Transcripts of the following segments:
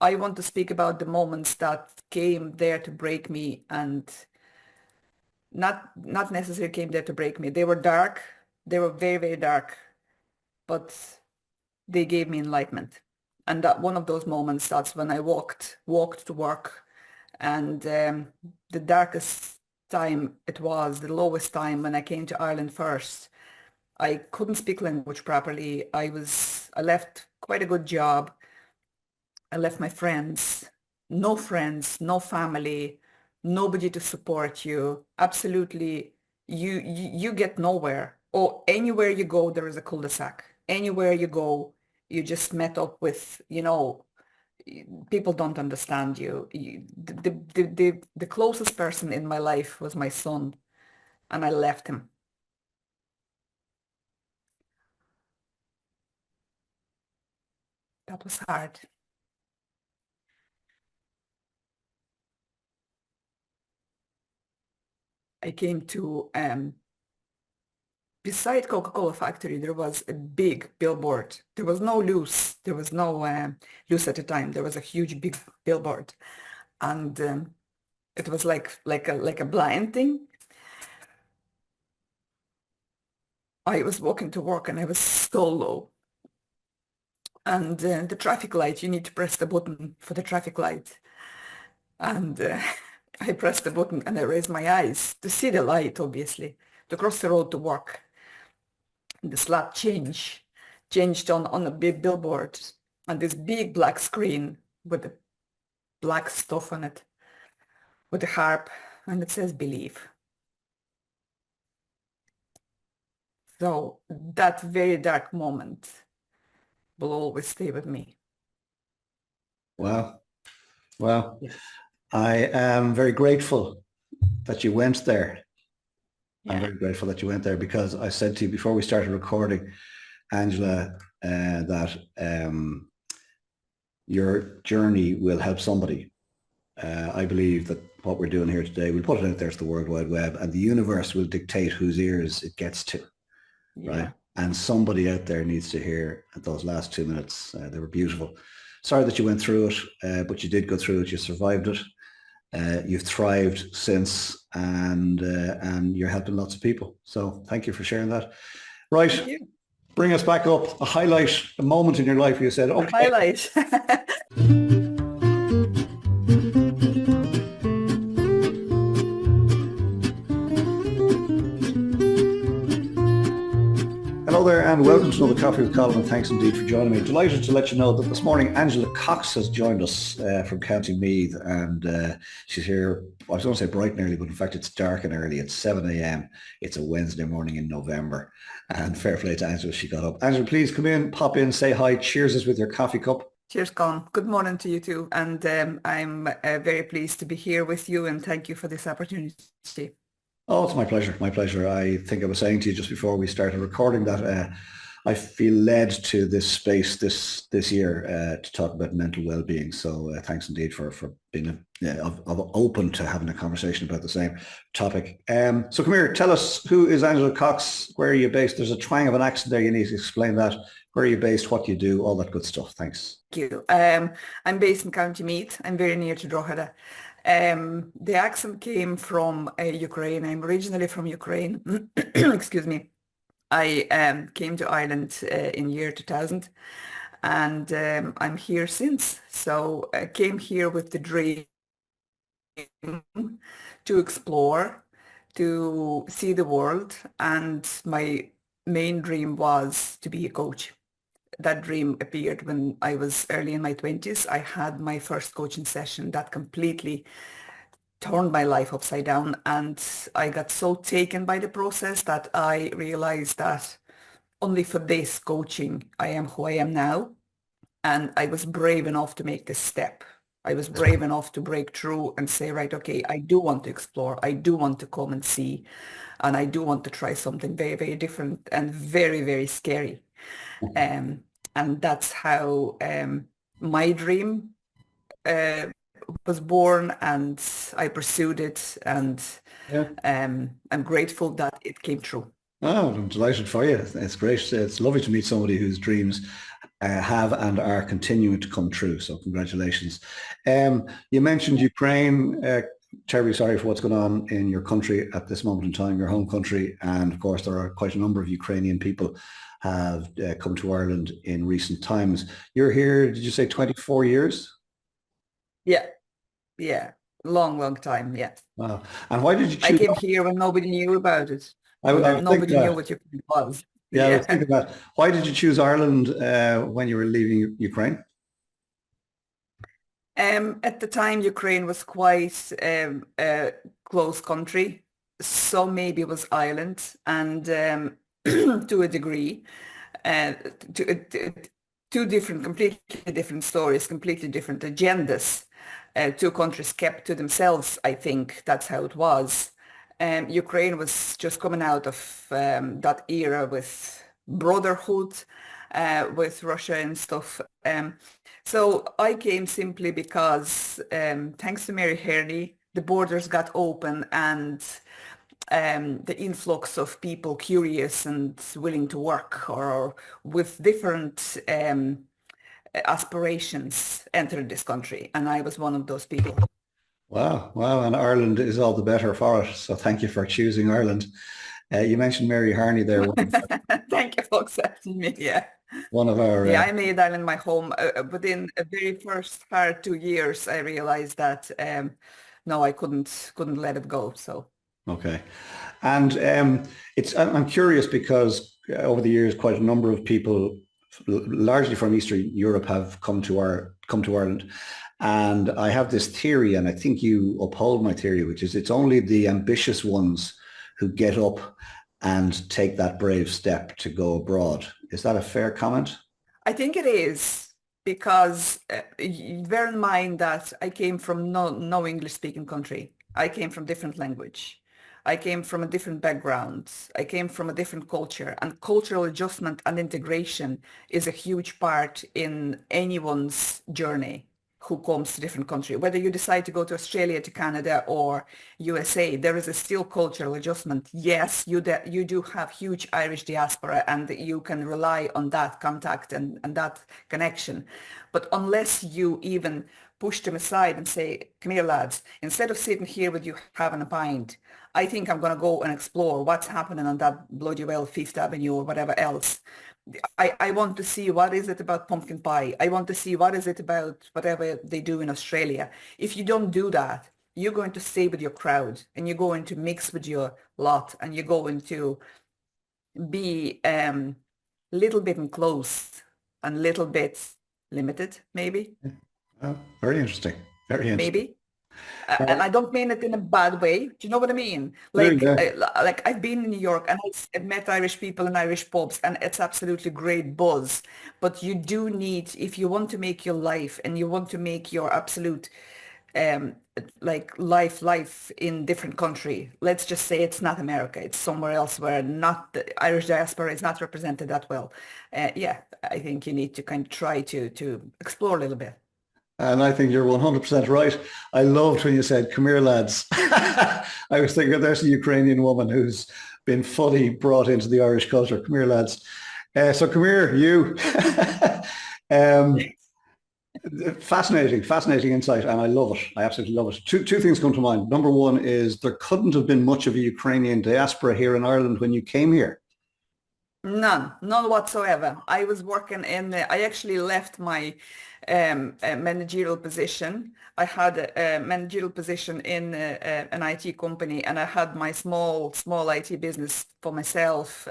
I want to speak about the moments that came there to break me and not necessarily came there to break me. They were dark. They were very, very dark, but they gave me enlightenment. And that one of those moments, that's when I walked to work. And the darkest time it was, the lowest time when I came to Ireland first. I couldn't speak language properly. I left quite a good job. I left my friends, no family, nobody to support you. Absolutely, you get nowhere. Or anywhere you go, there is a cul-de-sac. Anywhere you go, you just met up with, people don't understand you. The closest person in my life was my son, and I left him. That was hard. I came to beside Coca-Cola factory, there was a big billboard. There was no loose. There was no loose at the time. There was a huge big billboard, and it was like a blind thing. I was walking to work and I was so low. And the traffic light, you need to press the button for the traffic light. And I pressed the button and I raised my eyes to see the light, obviously, to cross the road to work. The slot changed on a big billboard and this big black screen with the black stuff on it, with the harp, and it says believe. So that very dark moment will always stay with me. Wow. Wow. Yes. I am very grateful that you went there. Yeah. I'm very grateful that you went there because I said to you before we started recording, Angela, that your journey will help somebody. I believe that what we're doing here today, we'll put it out there to the World Wide Web, and the universe will dictate whose ears it gets to, right? And somebody out there needs to hear those last 2 minutes. They were beautiful. Sorry that you went through it, but you did go through it. You survived it. You've thrived since, and you're helping lots of people. So thank you for sharing that. Right, bring us back up. A highlight, a moment in your life where you said, "Okay." A highlight. Hello there and welcome to another Coffee with Colm, and thanks indeed for joining me. Delighted to let you know that this morning Angela Cox has joined us from County Meath, and she's here, I was going to say bright and early, but in fact it's dark and early. It's 7 a.m. It's a Wednesday morning in November, and fair play to Angela, she got up. Angela, please come in, pop in, say hi, cheers us with your coffee cup. Cheers, Colm. Good morning to you too. And I'm very pleased to be here with you, and thank you for this opportunity. Oh, it's my pleasure. My pleasure. I think I was saying to you just before we started recording that I feel led to this space this year to talk about mental well-being. So thanks indeed for being open to having a conversation about the same topic. So come here, tell us, who is Angela Cox? Where are you based? There's a twang of an accent there. You need to explain that. Where are you based? What do you do? All that good stuff. Thanks. Thank you. I'm based in County Meath. I'm very near to Drogheda. The accent came from Ukraine. I'm originally from Ukraine. Excuse me. I came to Ireland in year 2000, and I'm here since. So I came here with the dream to explore, to see the world, and my main dream was to be a coach. That dream appeared when I was early in my 20s. I had my first coaching session that completely turned my life upside down, and I got so taken by the process that I realized that only for this coaching I am who I am now. And I was brave enough to make this step. I was brave enough to break through and say, right, okay, I do want to explore. I do want to come and see, and I do want to try something very, very different and very, very scary. And that's how my dream was born, and I pursued it, and I'm grateful that it came true. Oh, I'm delighted for you. It's great. It's lovely to meet somebody whose dreams have and are continuing to come true. So congratulations. You mentioned Ukraine. Terribly sorry for what's going on in your country at this moment in time, your home country. And of course, there are quite a number of Ukrainian people have come to Ireland in recent times. You're here, did you say 24 years? Yeah, yeah. Long, long time. Yeah. Wow. And why did you I choose? came here when nobody knew about it, when I was thinking nobody knew that. what Ukraine was. Yeah, I was Yeah. thinking that. Why did you choose Ireland when you were leaving Ukraine? At the time, Ukraine was quite a close country, so maybe it was Ireland, and to a degree, uh, to, to, two different, completely different stories, completely different agendas. Two countries kept to themselves. I think that's how it was. Ukraine was just coming out of that era with brotherhood with Russia and stuff. So I came simply because, thanks to Mary Harney, the borders got open and the influx of people curious and willing to work or with different aspirations entered this country. And I was one of those people. Wow, wow. And Ireland is all the better for it. So thank you for choosing Ireland. You mentioned Mary Harney there, Thank you for accepting me. Yeah. one of our Yeah, I made Ireland my home. Within a very first hard 2 years, I realized that no, I couldn't let it go. So okay. And I'm curious because over the years, quite a number of people, largely from Eastern Europe, have come to Ireland. And I have this theory, and I think you uphold my theory, which is it's only the ambitious ones who get up and take that brave step to go abroad. Is that a fair comment? I think it is because bear in mind that I came from no English speaking country. I came from different language. I came from a different background. I came from a different culture, and cultural adjustment and integration is a huge part in anyone's journey who comes to different country. Whether you decide to go to Australia, to Canada, or USA, there is a still cultural adjustment. Yes, you do have huge Irish diaspora and you can rely on that contact and that connection. But unless you even push them aside and say, come here, lads, instead of sitting here with you having a pint, I think I'm going to go and explore what's happening on that bloody well Fifth Avenue or whatever else. I want to see what is it about pumpkin pie. I want to see what is it about whatever they do in Australia. If you don't do that, you're going to stay with your crowd and you're going to mix with your lot and you're going to be little bit enclosed and little bit limited, maybe, Oh, very interesting. Very interesting. maybe. And I don't mean it in a bad way. Do you know what I mean? Yeah. Like I've been in New York and I've met Irish people in Irish pubs, and it's absolutely great buzz. But you do need, if you want to make your life and you want to make your absolute um, like life in different country. Let's just say it's not America. It's somewhere else where not the Irish diaspora is not represented that well. Yeah, I think you need to kind of try to explore a little bit. And I think you're 100% right. I loved when you said, come here, lads. I was thinking there's a Ukrainian woman who's been fully brought into the Irish culture. Come here, lads. So come here, you. um, fascinating, fascinating insight. And I love it. I absolutely love it. Two things come to mind. Number one is there couldn't have been much of a Ukrainian diaspora here in Ireland when you came here. None whatsoever. I was working I actually left my managerial position. I had a managerial position in an IT company, and I had my small IT business for myself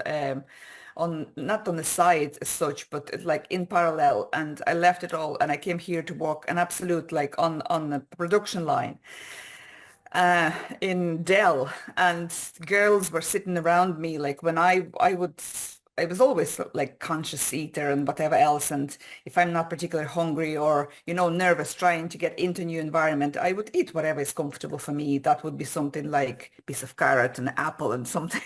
on not on the side as such, but like in parallel. And I left it all, and I came here to work an absolute like on the production line in Dell, and girls were sitting around me like when I was always like conscious eater and whatever else, and if I'm not particularly hungry or nervous trying to get into a new environment, I would eat whatever is comfortable for me. That would be something like a piece of carrot and apple and something.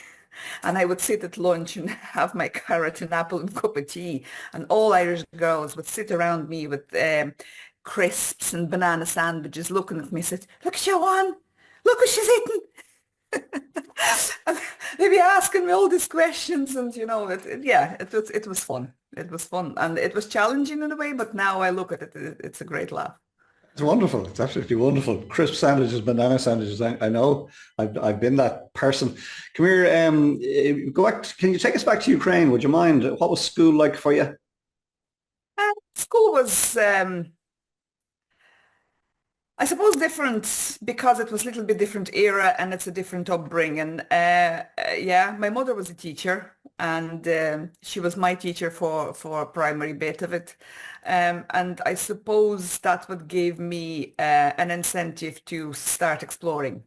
And I would sit at lunch and have my carrot and apple and cup of tea, and all Irish girls would sit around me with crisps and banana sandwiches looking at me and said, look, Siobhan, look what she's eating. They'd be asking me all these questions, and yeah, it was fun. It was fun, and it was challenging in a way. But now I look at it, it's a great laugh. It's wonderful. It's absolutely wonderful. Crisp sandwiches, banana sandwiches. I know. I've been that person. Come here. Go back. Can you take us back to Ukraine? Would you mind? What was school like for you? School was, I suppose, different because it was a little bit different era and it's a different upbringing. Yeah, my mother was a teacher, and she was my teacher for primary bit of it. And I suppose that what gave me an incentive to start exploring,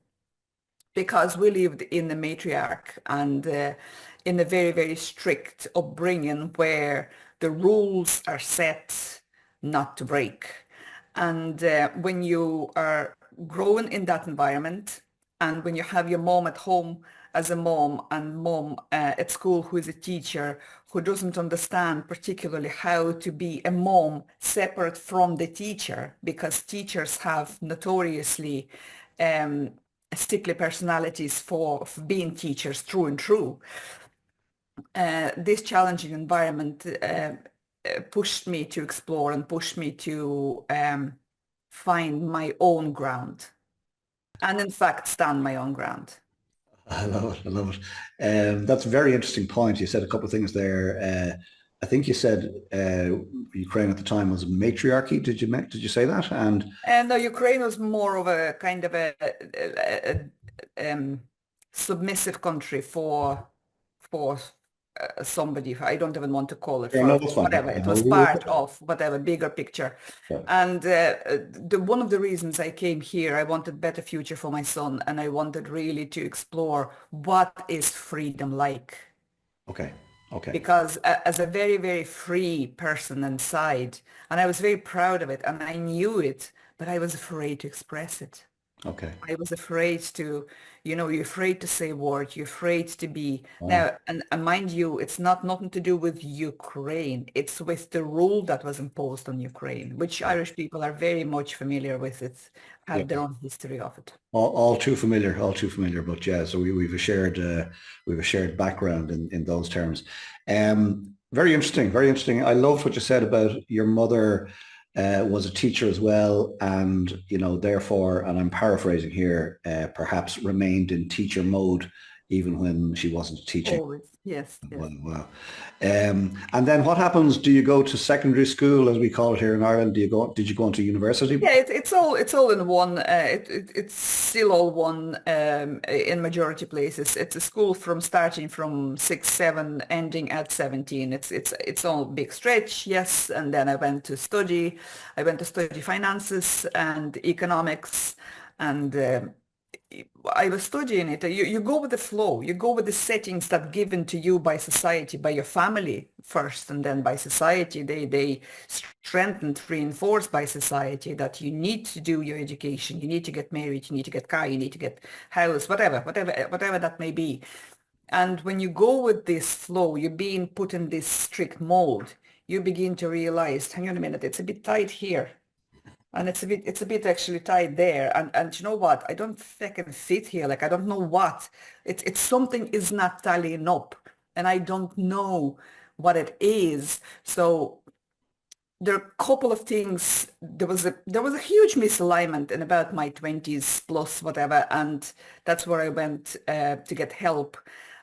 because we lived in the matriarch and in a very, very strict upbringing where the rules are set not to break. And when you are growing in that environment, and when you have your mom at home as a mom, and mom at school who is a teacher who doesn't understand particularly how to be a mom separate from the teacher, because teachers have notoriously um, stickly personalities for being teachers through and through. This challenging environment pushed me to explore and pushed me to find my own ground and in fact stand my own ground. I love it. I love it. That's a very interesting point. You said a couple of things there. I think you said Ukraine at the time was a matriarchy. Did you say that? And And Ukraine was more of a kind of a submissive country for somebody. I don't even want to call it yeah, no, for that's fine. That's whatever. fine. It No, was part of whatever bigger picture. yeah. And one of the reasons I came here, I wanted better future for my son, and I wanted really to explore what is freedom like. Okay. Okay. Because as a very, very free person inside, and I was very proud of it, and I knew it, but I was afraid to express it. Okay. I was afraid to, you're afraid to say words, you're afraid to be Wow. now, and mind you, it's not nothing to do with Ukraine. It's with the rule that was imposed on Ukraine, which Yeah. Irish people are very much familiar with it, have their Yeah. own history of it. All too familiar, all too familiar. But yeah, so we've a shared background in those terms. Very interesting, very interesting. I loved what you said about your mother was a teacher as well, and therefore, and I'm paraphrasing here, perhaps remained in teacher mode even when she wasn't teaching. Always. Yes, yes. Wow, wow. And then what happens? Do you go to secondary school, as we call it here in Ireland? Did you go into university? Yeah, it's all in one. It's still all one in majority places. It's a school from starting from 6, 7, ending at 17. It's all big stretch, yes. And then I went to study. I went to study finances and economics, and I was studying it. You go with the flow. You go with the settings that given to you by society, by your family first, and then by society. They strengthened, reinforced by society that you need to do your education. You need to get married. You need to get car. You need to get house. Whatever that may be. And when you go with this flow, you're being put in this strict mold. You begin to realize, hang on a minute, it's a bit tight here. And it's a bit actually tied there. And you know what? I don't fucking fit here. Like I don't know what. It's something is not tallying up. And I don't know what it is. So there are a couple of things. There was a huge misalignment in about my 20s plus whatever. And that's where I went to get help.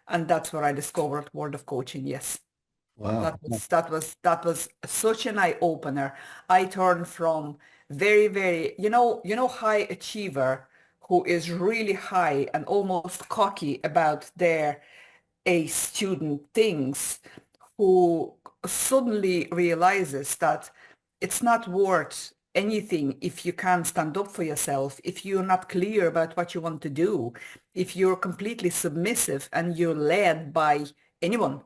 And that's where I discovered World of Coaching. Yes. Wow. That was such an eye opener. I turned from very, very, high achiever who is really high and almost cocky about their A student things, who suddenly realizes that it's not worth anything if you can't stand up for yourself, if you're not clear about what you want to do, if you're completely submissive and you're led by anyone.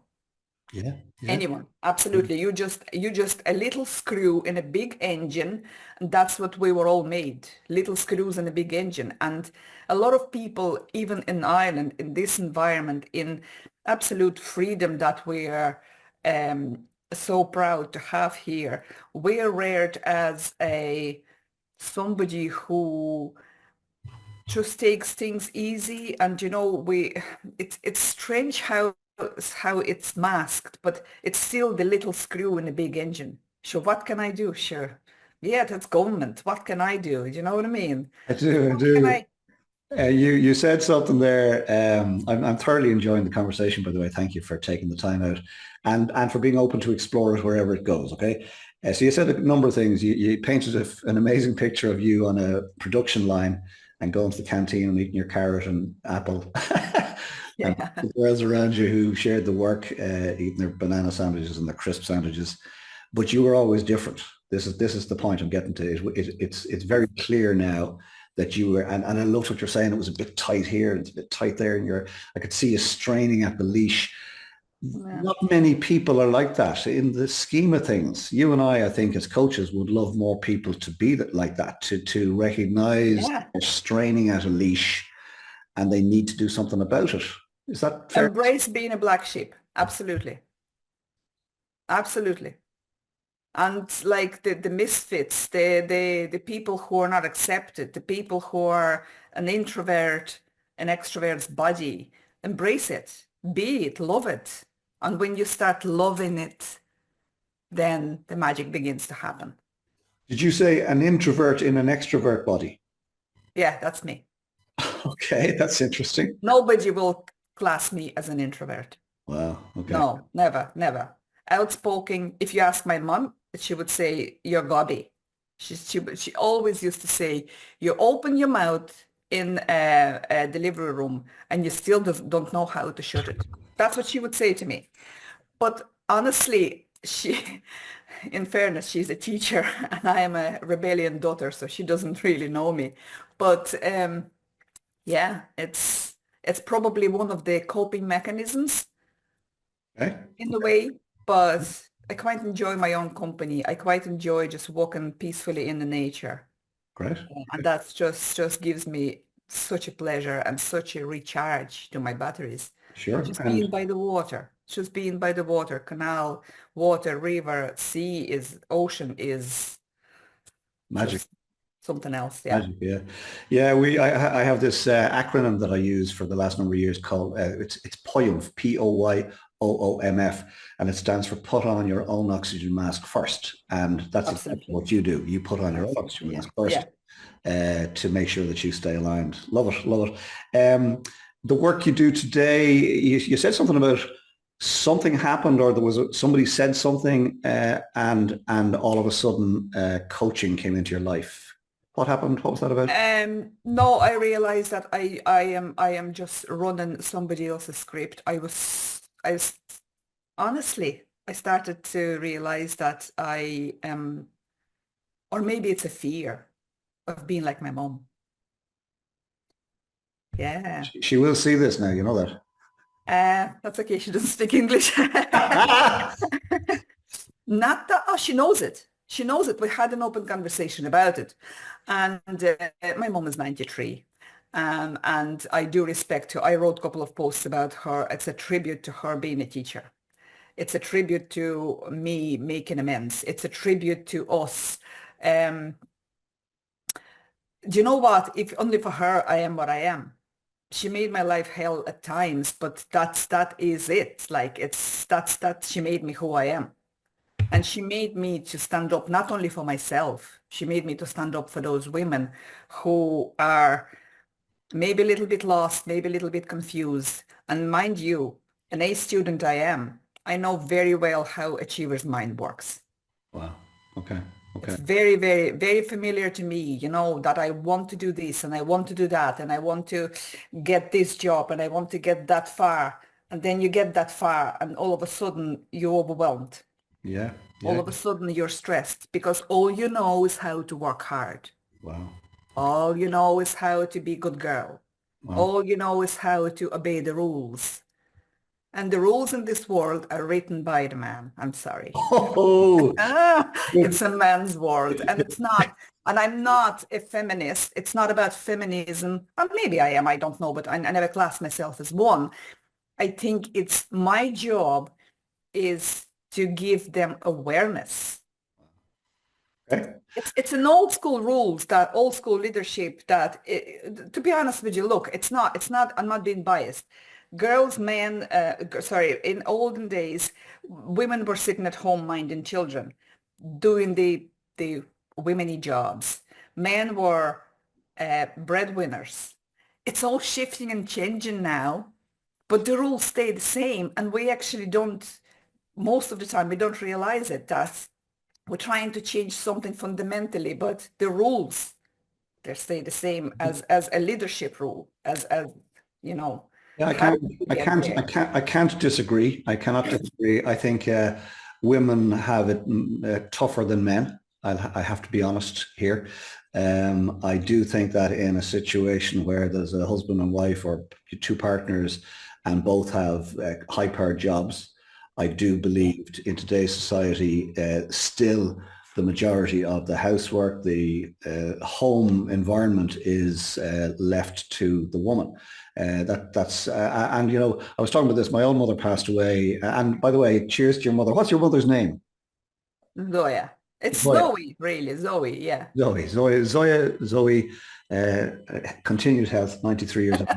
Yeah. Yeah. Anyone, absolutely. You just a little screw in a big engine, and that's what we were all made. Little screws in a big engine. And a lot of people, even in Ireland, in this environment, in absolute freedom that we are so proud to have here, we're reared as a somebody who just takes things easy, and it's strange how it's masked, but it's still the little screw in a big engine. So what can I do? Sure. Yeah, that's government. What can I do? You know what I mean? I So do, I what can do. I? You said something there. I'm thoroughly enjoying the conversation, by the way. Thank you for taking the time out and for being open to explore it wherever it goes. Okay. So you said a number of things. You painted an amazing picture of you on a production line and going to the canteen and eating your carrot and apple. And Yeah. the girls around you who shared the work, eating their banana sandwiches and their crisp sandwiches. But you were always different. This is the point I'm getting to. It's very clear now that you were, and I loved what you're saying. It was a bit tight here, and it's a bit tight there, and I could see you straining at the leash. Yeah. Not many people are like that in the scheme of things. You and I think, as coaches, would love more people to be like that, to recognize Yeah. they're straining at a leash and they need to do something about it. Is that fair? Embrace being a black sheep. Absolutely. Absolutely. And like the misfits, the people who are not accepted, the people who are an introvert, an extrovert's body, embrace it, be it, love it. And when you start loving it, then the magic begins to happen. Did you say an introvert in an extrovert body? Yeah, that's me. Okay, that's interesting. Nobody will class me as an introvert. Wow. Okay. No, never, never. Outspoken. If you ask my mom, she would say, you're gobby. She always used to say, you open your mouth in a delivery room and you still don't know how to shut it. That's what she would say to me. But honestly, in fairness, she's a teacher and I am a rebellion daughter, so she doesn't really know me. But yeah, it's probably one of the coping mechanisms Okay. in a way, but I quite enjoy my own company. I quite enjoy just walking peacefully in the nature. Great. And that's just gives me such a pleasure and such a recharge to my batteries. Sure. Just being And by the water, just being by the water, canal, water, river, sea is, ocean is magic. just something else. Yeah, Magic, yeah, yeah. I have this acronym that I use for the last number of years called it's POYOMF, POYOOMF, and it stands for put on your own oxygen mask first, and that's exactly absolutely. what you do. You put on your own oxygen Absolutely. Yeah. mask first Yeah. to make sure that you stay aligned. Love it, love it. The work you do today, you said something about something happened, or there was somebody said something, and all of a sudden, coaching came into your life. What happened? What was that about? No, I realized that I am just running somebody else's script. I was honestly, I started to realize that I am, or maybe it's a fear of being like my mom. Yeah. She will see this now, you know that. That's okay. She doesn't speak English. Not that, oh, she knows it. She knows it. We had an open conversation about it. And my mom is 93. And I do respect her. I wrote a couple of posts about her. It's a tribute to her being a teacher. It's a tribute to me making amends. It's a tribute to us. Um, do you know what? If only for her, I am what I am. She made my life hell at times, but that is it. Like that she made me who I am. And she made me to stand up not only for myself, she made me to stand up for those women who are maybe a little bit lost, maybe a little bit confused. And mind you, an A student I am, I know very well how achiever's mind works. Wow. Okay. It's Okay. very, very, very familiar to me, that I want to do this and I want to do that and I want to get this job and I want to get that far. And then you get that far and all of a sudden you're overwhelmed. Yeah. All Yeah. of a sudden you're stressed because all you know is how to work hard. Wow. All you know is how to be a good girl. Wow. All you know is how to obey the rules. And the rules in this world are written by the man. I'm sorry. Oh, It's a man's world and it's not. And I'm not a feminist. It's not about feminism. Or maybe I am, I don't know, but I never class myself as one. I think it's my job is to give them awareness. okay. It's an old school rules, that old school leadership that, to be honest with you, look, it's not, I'm not being biased. Girls, men, sorry, in olden days, women were sitting at home minding children, doing the women jobs. Men were breadwinners. It's all shifting and changing now, but the rules stay the same, and we actually don't, most of the time, we don't realize it, that we're trying to change something fundamentally, but the rules, they stay the same as a leadership rule, as you know, Yeah, how did we get there? I can't disagree. I cannot disagree. I think women have it tougher than men. I have to be honest here. I do think that in a situation where there's a husband and wife or two partners and both have high-powered jobs, I do believe in today's society still the majority of the housework, the home environment is left to the woman. And you know, I was talking about this. My own mother passed away, and by the way, cheers to your mother. What's your mother's name? Zoya. It's Zoe. Zoe, really, Zoe, yeah. Zoe. Uh, Continued health, 93 years old.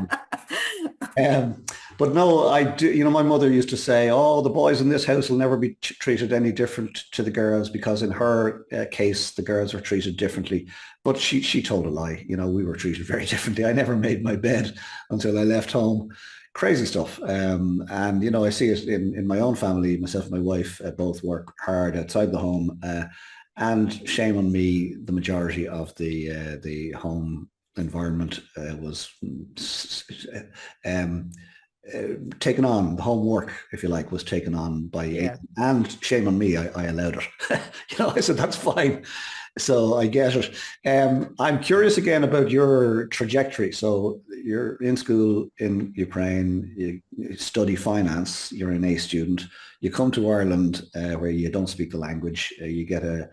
But no, I do. You know, my mother used to say, "Oh, the boys in this house will never be treated any different to the girls," because in her case, the girls were treated differently. But she told a lie. You know, we were treated very differently. I never made my bed until I left home. Crazy stuff. And you know, I see it in my own family. Myself and my wife both work hard outside the home. And shame on me, the majority of the home environment was um, taken on, the homework, if you like, was taken on by Yeah. and shame on me, I allowed it. You know, I said, that's fine. So I get it. I'm curious again about your trajectory. So you're in school in Ukraine, you study finance, you're an A student, you come to Ireland where you don't speak the language, you get a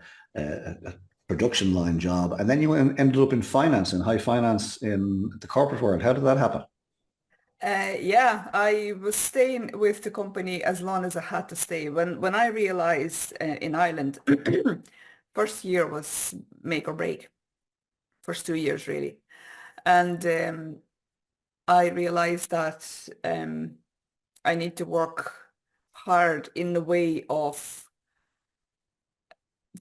production line job, and then you ended up in finance, in high finance in the corporate world. How did that happen? Yeah, I was staying with the company as long as I had to stay. When I realized in Ireland, first year was make or break, first 2 years really. And I realized that I need to work hard in the way of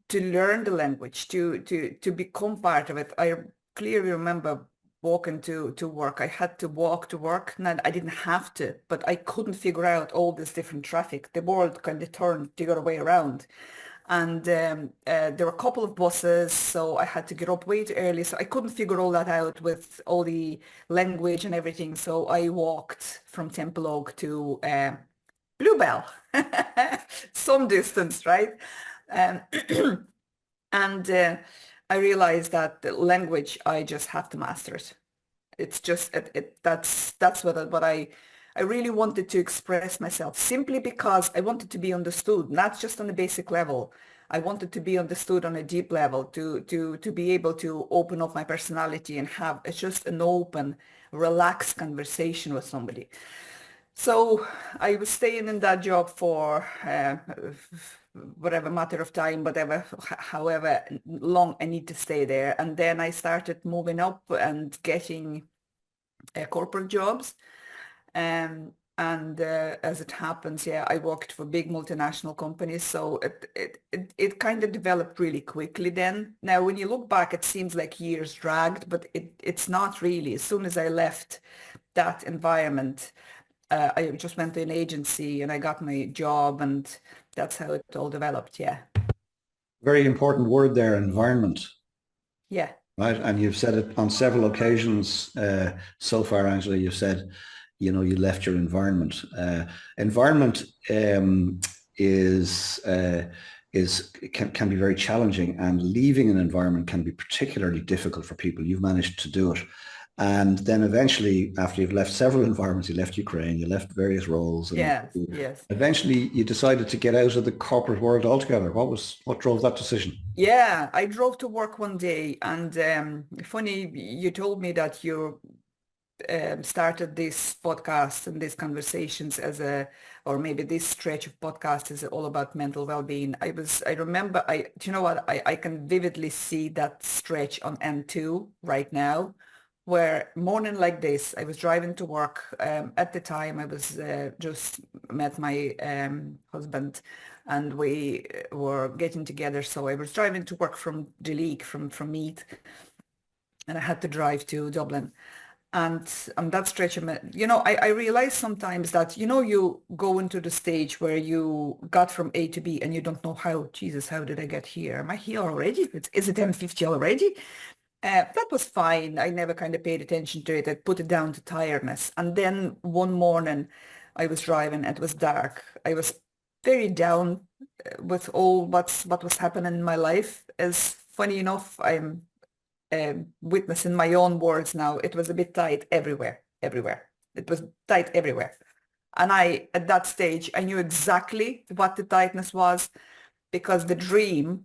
to learn the language, to become part of it. I clearly remember walking to work. I had to walk to work. Now I didn't have to, but I couldn't figure out all this different traffic. The world kind of turned the other way around. And there were a couple of buses, so I had to get up way too early. So I couldn't figure all that out with all the language and everything. So I walked from Templeogue to Bluebell, some distance, right? Um, and I realized that the language, I just have to master it. It's just that's what I really wanted to express myself, simply because I wanted to be understood, not just on a basic level. I wanted to be understood on a deep level, to be able to open up my personality and have it's just an open, relaxed conversation with somebody. So I was staying in that job for whatever matter of time, whatever, however long I need to stay there. And then I started moving up and getting corporate jobs. And as it happens, yeah, I worked for big multinational companies, so it kind of developed really quickly then. Now, when you look back, it seems like years dragged, but it's not really. As soon as I left that environment, I just went to an agency and I got my job, and that's how it all developed. Yeah. Very important word there, environment. Yeah. Right, and you've said it on several occasions so far, Angela. You've said, you know, you left your environment. Environment is can be very challenging, and leaving an environment can be particularly difficult for people. You've managed to do it, and then eventually, after you've left several environments, you left Ukraine, you left various roles, and Yes. Yes. eventually you decided to get out of the corporate world altogether. What drove that decision? Yeah, I drove to work one day, and funny, you told me that started this podcast and these conversations or maybe this stretch of podcast is all about mental well-being. I remember, do you know what? I can vividly see that stretch on N2 right now, where morning like this, I was driving to work. At the time, I was just met my husband, and we were getting together. So I was driving to work from Duleek, from Meath, and I had to drive to Dublin. And on that stretch, I realize sometimes that, you go into the stage where you got from A to B and you don't know how, Jesus, how did I get here? Am I here already? Is it M50 already? That was fine. I never kind of paid attention to it. I put it down to tiredness. And then one morning I was driving and it was dark. I was very down with all what was happening in my life. As funny enough, I'm witnessing my own words now. It was a bit tight everywhere, everywhere. It was tight everywhere. And at that stage, I knew exactly what the tightness was because the dream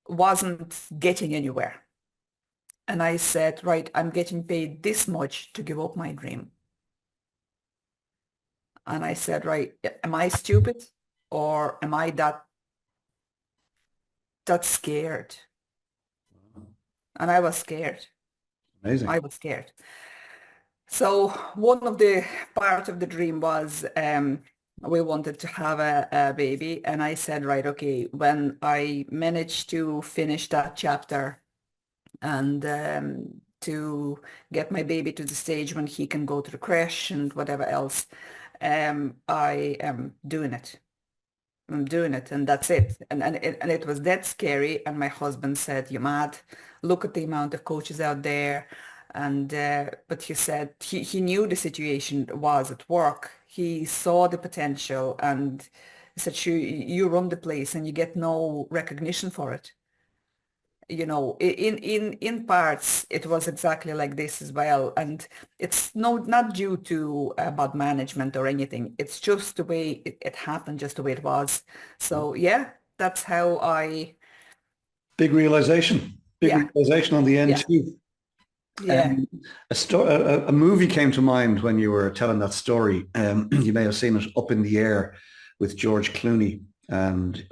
wasn't getting anywhere. And I said, right, I'm getting paid this much to give up my dream. And I said, right, am I stupid or am I that scared? And I was scared. Amazing. I was scared. So one of the part of the dream was we wanted to have a baby. And I said, right, okay, when I managed to finish that chapter and to get my baby to the stage when he can go to the creche and whatever else, I am doing it. I'm doing it, and that's it. And it was that scary. And my husband said, "You're mad. Look at the amount of coaches out there." And but he said he knew the situation was at work. He saw the potential, and he said, You run the place, and you get no recognition for it." In parts it was exactly like this as well, and it's not due to bad management or anything. It's just the way it happened, just the way it was. So yeah, that's how I. Big realization. Big Yeah, realization on the end yeah, too. yeah. A movie came to mind when you were telling that story. You may have seen it, Up in the Air, with George Clooney. And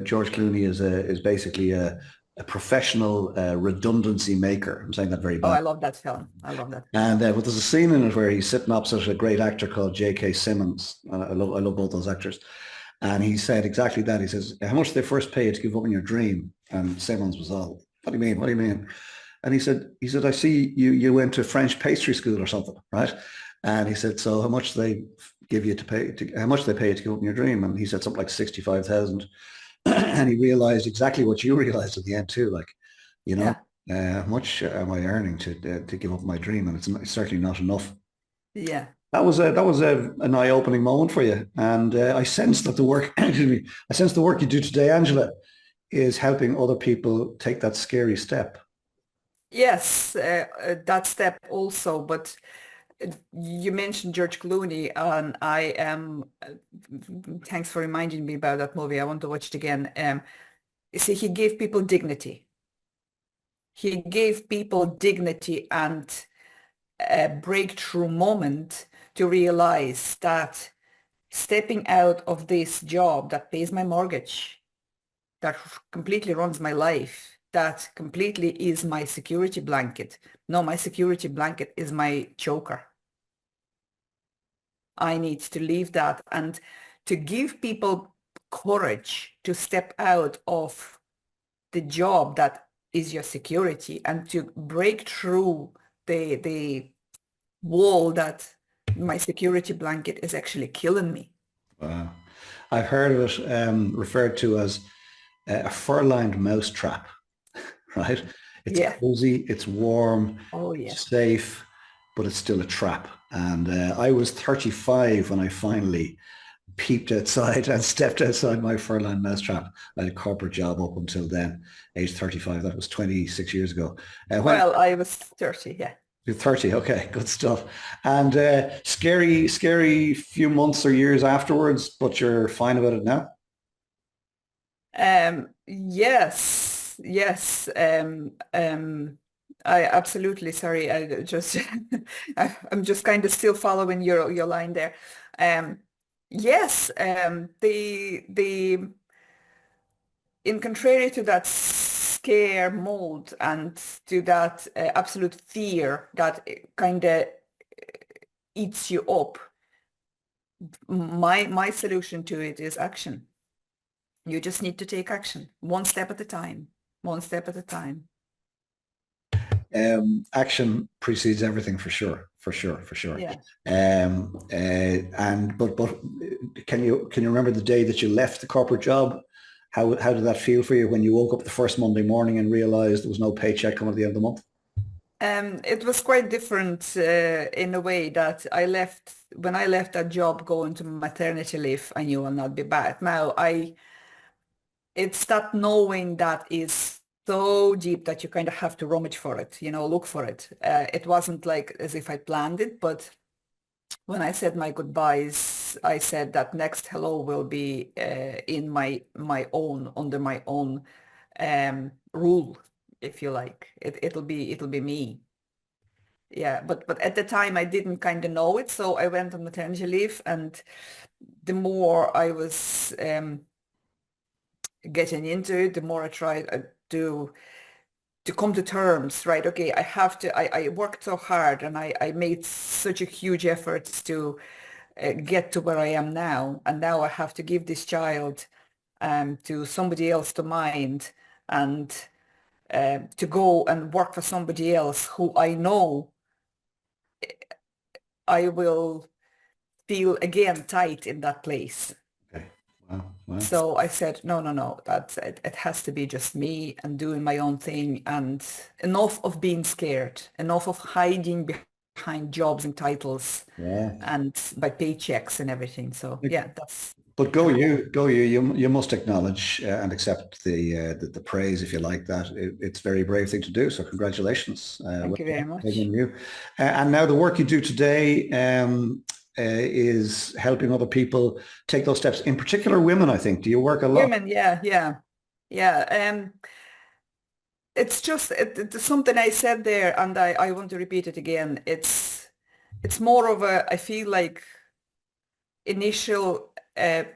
George Clooney is basically a professional redundancy maker. I'm saying that very Oh, bad. I love that film. I love that film. And but there's a scene in it where he's sitting opposite a great actor called J.K. Simmons. And I love both those actors. And he said exactly that. He says, "How much did they first pay you to give up on your dream?" And Simmons was all, "What do you mean? What do you mean?" And he said, "I see you went to French pastry school or something, right?" And he said, "So how much they give you to pay? How much they pay you to give up your dream?" And he said something like 65,000. And he realized exactly what you realized at the end too. Like, you know, Yeah, how much am I earning to give up my dream? And it's certainly not enough. yeah. That was an eye-opening moment for you. And I sense that the work, excuse me, I sense the work you do today, Angela, is helping other people take that scary step. Yes, that step also, but you mentioned George Clooney, and I am. Thanks for reminding me about that movie. I want to watch it again. You see, he gave people dignity. He gave people dignity and a breakthrough moment to realize that stepping out of this job that pays my mortgage, that completely runs my life, that completely is my security blanket. No, my security blanket is my choker. I need to leave that and to give people courage to step out of the job that is your security and to break through the wall that my security blanket is actually killing me. Wow. I've heard of it referred to as a fur-lined mousetrap, right? It's Yeah. cozy, it's warm, Oh, yeah. it's safe, but it's still a trap. And I was 35 when I finally peeped outside and stepped outside my fur-lined mousetrap. I had a corporate job up until then, age 35. That was 26 years ago. When Well, I was 30, yeah. you're 30, okay, good stuff. And scary few months or years afterwards, but you're fine about it now? Yes, yes. I absolutely sorry. I just I'm just kind of still following your line there. Um, yes, the in contrary to that scare mode and to that absolute fear that kind of eats you up, my solution to it is action. You just need to take action, one step at a time, one step at a time. Action precedes everything for sure, for sure, for sure. Yeah. And but can you remember the day that you left the corporate job? How did that feel for you when you woke up the first Monday morning and realized there was no paycheck coming at the end of the month? It was quite different in a way that when I left that job going to maternity leave, I knew I'll not be back. Now it's that knowing that is so deep that you kind of have to rummage for it, look for it. It wasn't like as if I planned it, but when I said my goodbyes, I said that next hello will be in under my own rule, if you like. It'll be me. Yeah, but at the time I didn't kind of know it, so I went on maternity leave, and the more I was getting into it, the more I tried to come to terms, right? Okay, I have to. I worked so hard, and I made such a huge effort to get to where I am now, and now I have to give this child to somebody else to mind, and to go and work for somebody else who I know I will feel again tight in that place. Okay. Wow. Wow. So I said, no, no, no, that's it. It has to be just me and doing my own thing, and enough of being scared, enough of hiding behind jobs and titles Yeah. and by paychecks and everything. So yeah, that's But go how. you, go you. You must acknowledge and accept the praise, if you like that. It's a very brave thing to do. So congratulations. Thank Well you very well much. done you. And now the work you do today is helping other people take those steps. In particular, women. I think. Do you work a lot? Women, yeah, yeah, yeah. It's just it's something I said there, and I want to repeat it again. It's more of a, I feel like initial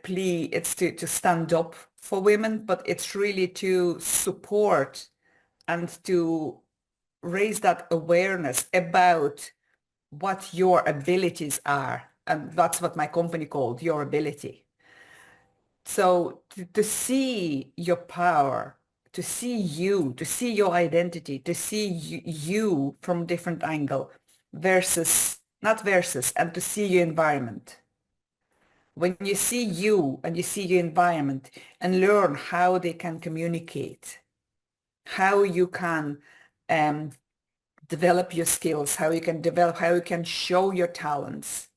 plea, it's to stand up for women, but it's really to support and to raise that awareness about what your abilities are. And that's what my company called Your Ability. So to see your power, to see your identity, to see you from a different angle not versus, and to see your environment. When you see you and you see your environment and learn how they can communicate, how you can um, develop your skills, how you can show your talents.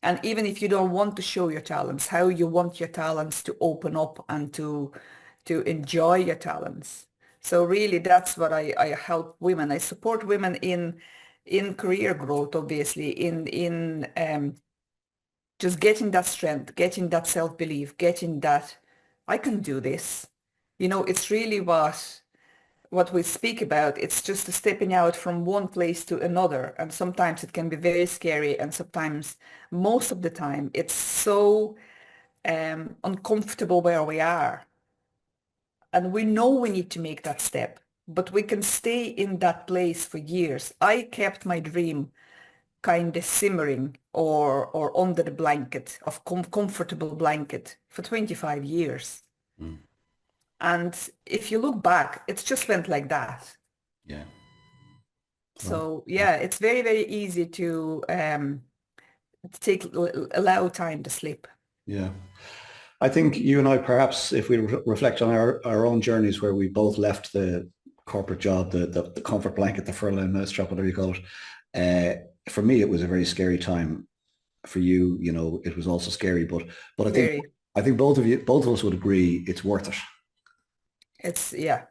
And even if you don't want to show your talents, how you want your talents to open up and to enjoy your talents. So really that's what I help women. I support women in career growth, obviously, in just getting that strength, getting that self-belief, getting that I can do this. It's really what we speak about. It's just stepping out from one place to another. And sometimes it can be very scary. And sometimes, most of the time, it's so uncomfortable where we are. And we know we need to make that step, but we can stay in that place for years. I kept my dream kind of simmering or under the blanket of comfortable blanket for 25 years. Mm. And if you look back, it's just went like that. Yeah. Well, So yeah, it's very, very easy to allow time to slip. yeah. I think you and I, perhaps, if we reflect on our own journeys where we both left the corporate job, the comfort blanket, the furlough mousetrap, whatever you call it. For me, it was a very scary time. For you, it was also scary, but Very. I think both of us would agree it's worth it. Yeah,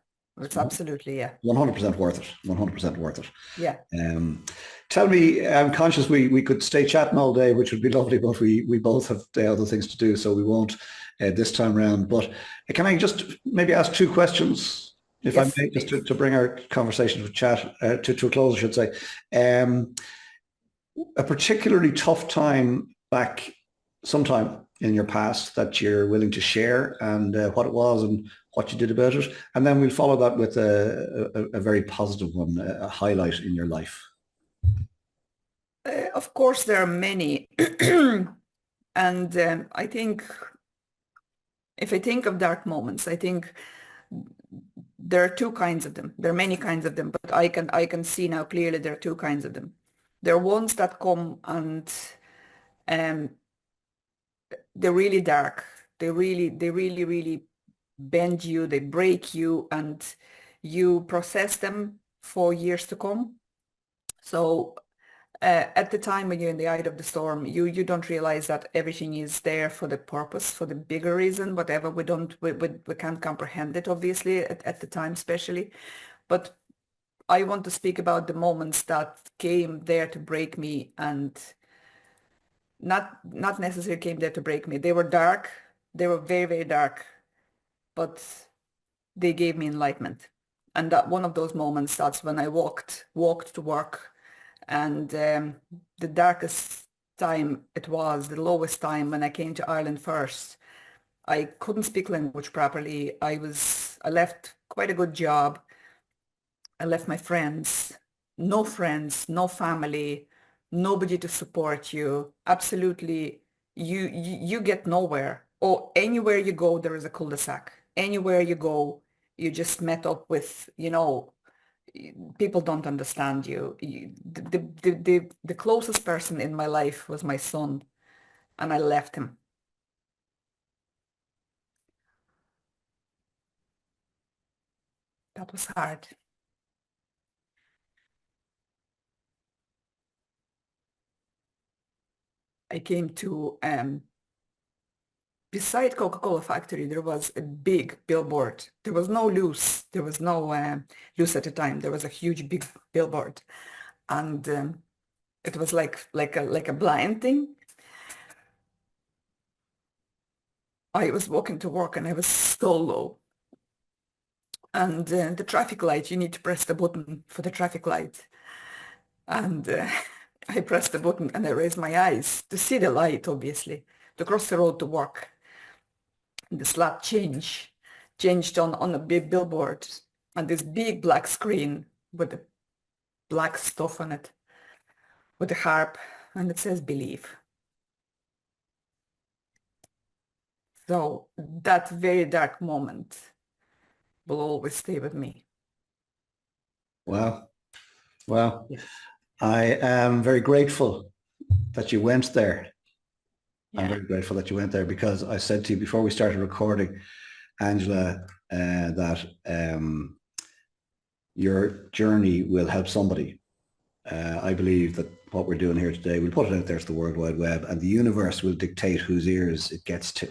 it's absolutely, yeah. 100% worth it. 100% worth it. Yeah. Tell me, I'm conscious we could stay chatting all day, which would be lovely, but we both have other things to do, so we won't this time round. But can I just maybe ask two questions? if I Yes, may, just please. to bring our conversation to chat to a close, I should say, a particularly tough time back sometime in your past that you're willing to share and what it was and what you did about it. And then we'll follow that with a very positive one, a highlight in your life. Of course, there are many. And I think if I think of dark moments, I think there are two kinds of them. There are many kinds of them, but I can see now clearly there are two kinds of them. There are ones that come and um, they're really dark. They really bend you, they break you, and you process them for years to come. So at the time when you're in the eye of the storm, you don't realize that everything is there for the purpose, for the bigger reason, whatever. We can't comprehend it, obviously, at the time, especially. But I want to speak about the moments that came there to break me and not necessarily came there to break me. They were dark. They were very, very dark, but they gave me enlightenment. And that one of those moments, that's when I walked to work. And the darkest time it was, the lowest time when I came to Ireland first. I couldn't speak language properly. I left quite a good job. I left my friends, no family, nobody to support you. Absolutely, you get nowhere. Or anywhere you go, there is a cul-de-sac. Anywhere you go, you just met up with, people don't understand you. The closest person in my life was my son, and I left him. That was hard. I came to beside Coca-Cola factory, there was a big billboard. There was no loose. There was no loose at the time. There was a huge big billboard, and it was like a blind thing. I was walking to work and I was so low. And the traffic light, you need to press the button for the traffic light. And I pressed the button and I raised my eyes to see the light, obviously, to cross the road to work. And the slot changed on a big billboard and this big black screen with the black stuff on it, with the harp, and it says believe. So that very dark moment will always stay with me. Wow. Wow. Yes. I am very grateful that you went there. I'm Yeah. very grateful that you went there because I said to you before we started recording, Angela, that your journey will help somebody. I believe that what we're doing here today, we'll put it out there to the World Wide Web, and the universe will dictate whose ears it gets to,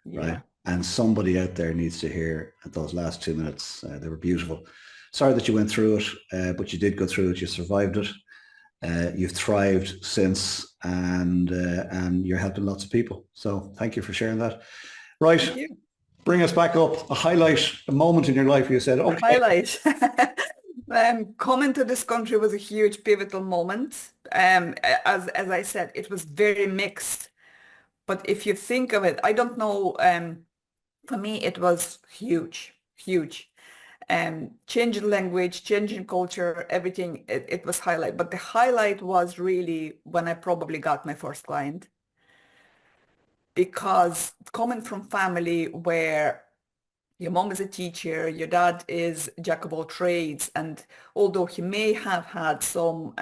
right? Yeah. And somebody out there needs to hear those last 2 minutes. They were beautiful. Sorry that you went through it, but you did go through it. You survived it. You've thrived since, and you're helping lots of people. So thank you for sharing that. Right. Thank you. Bring us back up. A highlight, a moment in your life where you said, The okay. highlight. Coming to this country was a huge pivotal moment. As I said, it was very mixed. But if you think of it, I don't know, for me, it was huge, huge. Changing language, changing culture, everything, it was highlight. But the highlight was really when I probably got my first client. Because coming from family where your mom is a teacher, your dad is jack of all trades, and although he may have had some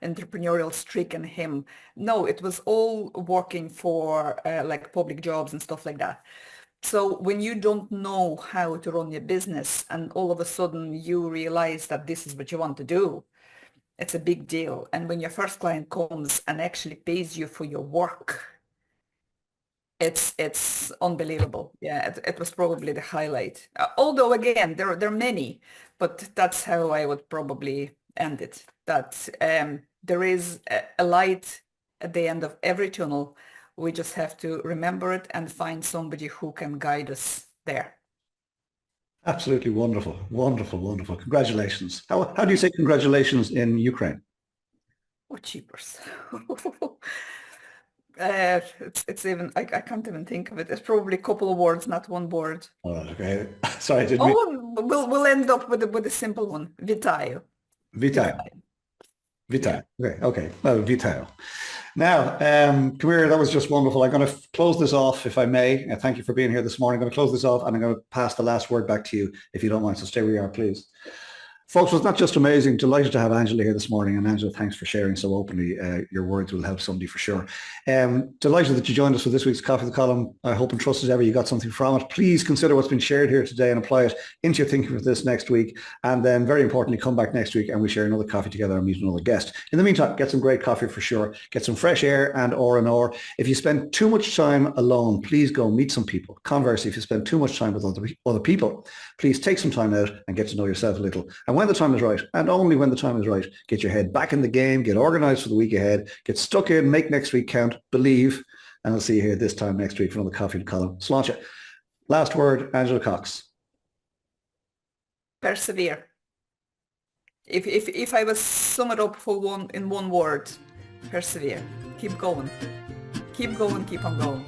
entrepreneurial streak in him, no, it was all working for like public jobs and stuff like that. So when you don't know how to run your business and all of a sudden you realize that this is what you want to do, it's a big deal. And when your first client comes and actually pays you for your work, it's unbelievable. Yeah, it was probably the highlight. Although again, there are many, but that's how I would probably end it. That there is a light at the end of every tunnel. We just have to remember it and find somebody who can guide us there. Absolutely wonderful, wonderful, wonderful. Congratulations. How do you say congratulations in Ukraine? Oh, cheapers. It's even, I can't even think of it. It's probably a couple of words, not one word. All right, okay. Sorry, I didn't mean Oh, we'll end up with a simple one. Vitayo. Vitaly. Vitayo. Yeah. Vitaly. Okay, okay. Well, Vitaly. Now, come here. That was just wonderful. I'm going to close this off, if I may. Thank you for being here this morning. I'm going to close this off, and I'm going to pass the last word back to you, if you don't mind. So stay where you are, please. Folks, was not just amazing. Delighted to have Angela here this morning. And Angela, thanks for sharing so openly. Your words will help somebody for sure. Delighted that you joined us for this week's Coffee with Colm. I hope and trust as ever you got something from it. Please consider what's been shared here today and apply it into your thinking for this next week. And then very importantly, come back next week and we share another coffee together and meet another guest. In the meantime, get some great coffee for sure. Get some fresh air and R&R. If you spend too much time alone, please go meet some people. Conversely, if you spend too much time with other people, please take some time out and get to know yourself a little. And when the time is right, and only when the time is right, get your head back in the game, get organized for the week ahead, get stuck in, make next week count, believe, and I'll see you here this time next week for another Coffee with Colm. Sláinte. Last word, Angela Cox. Persevere. If I was sum it up in one word, persevere. Keep going. Keep going, keep on going.